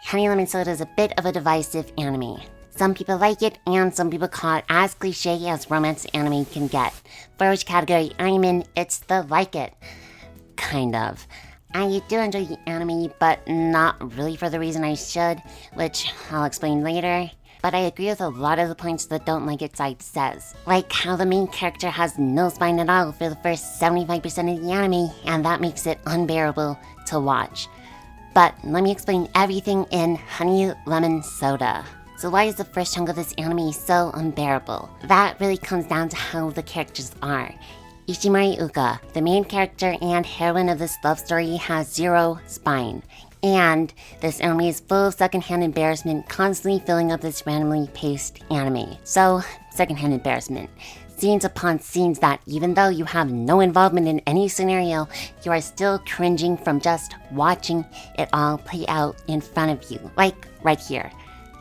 Honey Lemon Soda is a bit of a divisive anime. Some people like it, and some people call it as cliche as romance anime can get. For which category I'm in, it's the like it. Kind of. I do enjoy the anime, but not really for the reason I should, which I'll explain later. But I agree with a lot of the points the Don't Like It side says. Like how the main character has no spine at all for the first 75% of the anime, and that makes it unbearable to watch. But let me explain everything in Honey Lemon Soda. So why is the first chunk of this anime so unbearable? That really comes down to how the characters are. Ishimori Uka, the main character and heroine of this love story, has zero spine. And this anime is full of secondhand embarrassment, constantly filling up this randomly paced anime. So, secondhand embarrassment. Scenes upon scenes that, even though you have no involvement in any scenario, you are still cringing from just watching it all play out in front of you. Like, right here.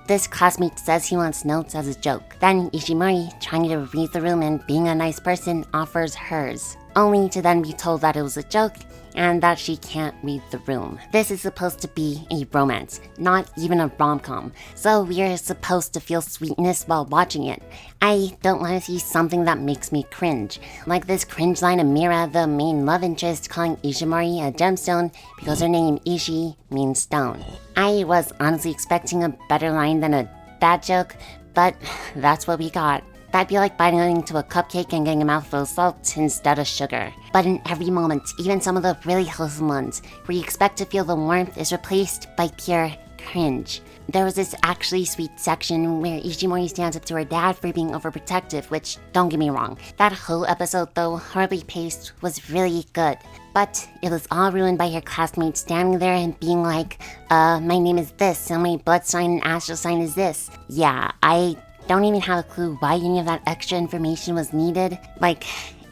This classmate says he wants notes as a joke. Then Ishimori, trying to read the room and being a nice person, offers hers, only to then be told that it was a joke and that she can't read the room. This is supposed to be a romance, not even a rom-com, so we're supposed to feel sweetness while watching it. I don't want to see something that makes me cringe, like this cringe line of Mira, the main love interest, calling Ishimori a gemstone because her name Ishi means stone. I was honestly expecting a better line than a bad joke, but that's what we got. That'd be like biting into a cupcake and getting a mouthful of salt instead of sugar. But in every moment, even some of the really wholesome ones, where you expect to feel the warmth, is replaced by pure cringe. There was this actually sweet section where Ishimori stands up to her dad for being overprotective, which, don't get me wrong, that whole episode, though horribly paced, was really good. But it was all ruined by her classmates standing there and being like, my name is this, and my blood sign and astral sign is this. Yeah, I don't even have a clue why any of that extra information was needed. Like,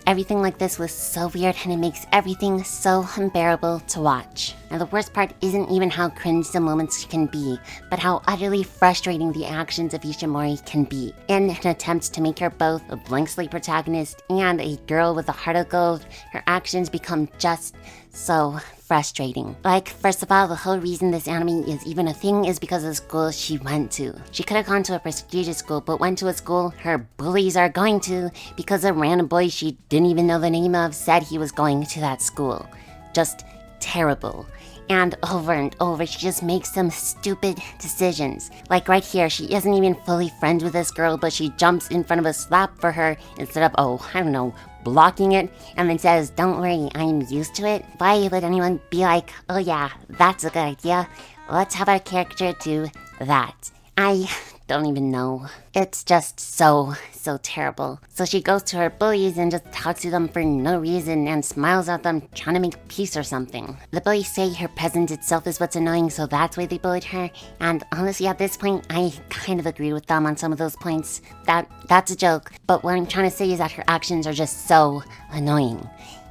everything like this was so weird, and it makes everything so unbearable to watch. And the worst part isn't even how cringe the moments can be, but how utterly frustrating the actions of Ishimori can be. In an attempt to make her both a blank slate protagonist and a girl with a heart of gold, her actions become just so frustrating. Like, first of all, the whole reason this anime is even a thing is because of the school she went to. She could have gone to a prestigious school, but went to a school her bullies are going to because a random boy she didn't even know the name of said he was going to that school. Just terrible. And over, she just makes some stupid decisions. Like right here, she isn't even fully friends with this girl, but she jumps in front of a slap for her instead of, blocking it, and then says, "Don't worry, I'm used to it." Why would anyone be like, "Oh yeah, that's a good idea. Let's have our character do that"? I don't even know. It's just so terrible. So she goes to her bullies and just talks to them for no reason and smiles at them, trying to make peace or something. The bullies say her presence itself is what's annoying, so that's why they bullied her. And honestly, at this point, I kind of agree with them on some of those points. That's a joke, but what I'm trying to say is that her actions are just so annoying.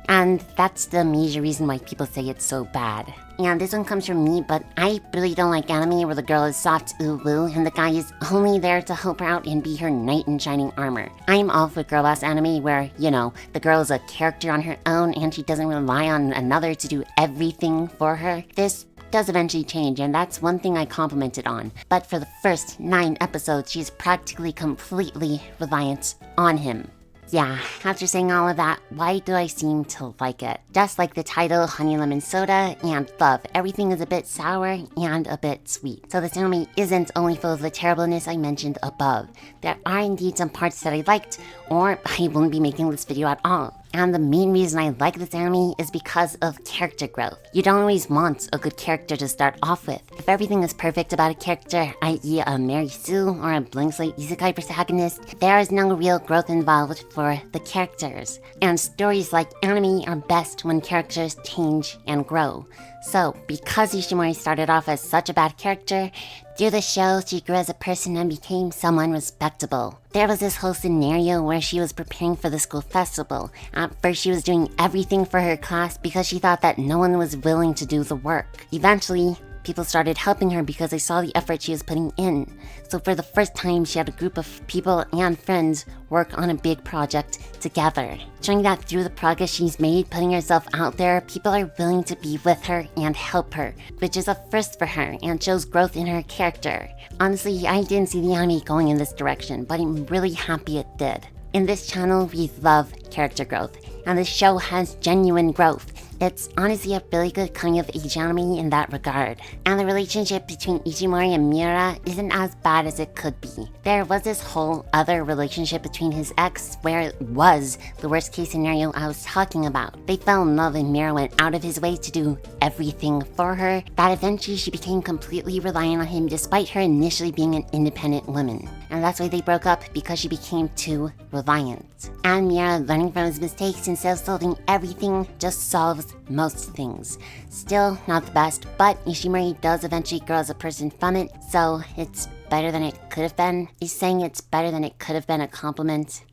And that's the major reason why people say it's so bad. And this one comes from me, but I really don't like anime where the girl is soft ooh-woo and the guy is only there to help her out and be her knight in shining armor. I'm all for girl boss anime where, the girl is a character on her own and she doesn't rely on another to do everything for her. This does eventually change, and that's one thing I complimented on. But for the first 9 episodes, she's practically completely reliant on him. Yeah, after saying all of that, why do I seem to like it? Just like the title, Honey Lemon Soda and Love, everything is a bit sour and a bit sweet. So this anime isn't only full of the terribleness I mentioned above. There are indeed some parts that I liked, or I wouldn't be making this video at all. And the main reason I like this anime is because of character growth. You don't always want a good character to start off with. If everything is perfect about a character, i.e. a Mary Sue or a blank slate isekai protagonist, there is no real growth involved for the characters. And stories like anime are best when characters change and grow. So, because Ishimori started off as such a bad character, through the show, she grew as a person and became someone respectable. There was this whole scenario where she was preparing for the school festival. At first, she was doing everything for her class because she thought that no one was willing to do the work. Eventually, People started helping her because they saw the effort she was putting in. So for the first time, she had a group of people and friends work on a big project together. Showing that through the progress she's made, putting herself out there, people are willing to be with her and help her, which is a first for her and shows growth in her character. Honestly, I didn't see the anime going in this direction, but I'm really happy it did. In this channel, we love character growth, and this show has genuine growth. It's honestly a really good coming-of-age anime in that regard. And the relationship between Ishimori and Miura isn't as bad as it could be. There was this whole other relationship between his ex where it was the worst case scenario I was talking about. They fell in love and Miura went out of his way to do everything for her, that eventually she became completely reliant on him despite her initially being an independent woman. And that's why they broke up, because she became too reliant. And Miura, learning from his mistakes instead of solving everything, just solves most things. Still not the best, but Ishimori does eventually grow as a person from it, so it's better than it could have been. Is saying it's better than it could have been a compliment?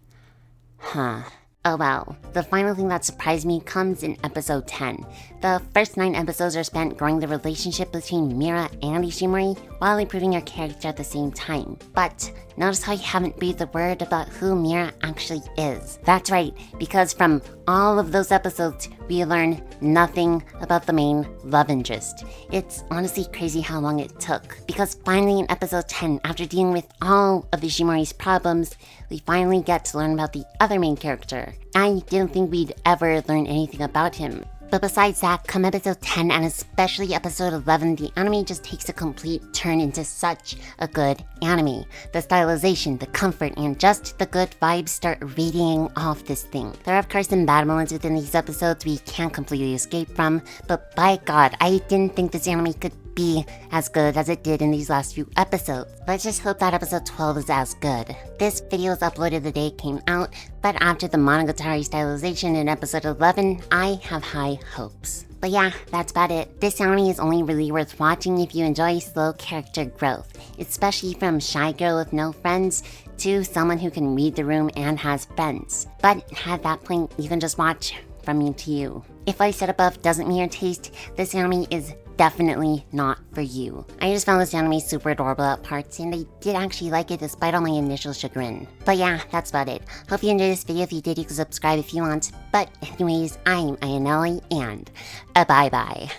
Huh. Oh well. The final thing that surprised me comes in episode 10. The first 9 episodes are spent growing the relationship between Miura and Ishimori while improving her character at the same time. But notice how you haven't breathed a word about who Miura actually is. That's right, because from all of those episodes, we learn nothing about the main love interest. It's honestly crazy how long it took, because finally in episode 10, after dealing with all of Ishimori's problems, we finally get to learn about the other main character. I didn't think we'd ever learn anything about him. But besides that, come episode 10 and especially episode 11, the anime just takes a complete turn into such a good anime. The stylization, the comfort, and just the good vibes start radiating off this thing. There are of course some bad moments within these episodes we can't completely escape from, but by God, I didn't think this anime could be as good as it did in these last few episodes. Let's just hope that episode 12 is as good. This video was uploaded the day it came out, but after the Monogatari stylization in episode 11, I have high hopes. But yeah, that's about it. This anime is only really worth watching if you enjoy slow character growth, especially from shy girl with no friends to someone who can read the room and has friends. But at that point, you can just watch from me to you. If what I said above doesn't meet your taste, this anime is definitely not for you. I just found this anime super adorable at parts, and I did actually like it despite all my initial chagrin. But yeah, that's about it. Hope you enjoyed this video. If you did, you can subscribe if you want. But anyways, I'm Ayaneli, and bye-bye.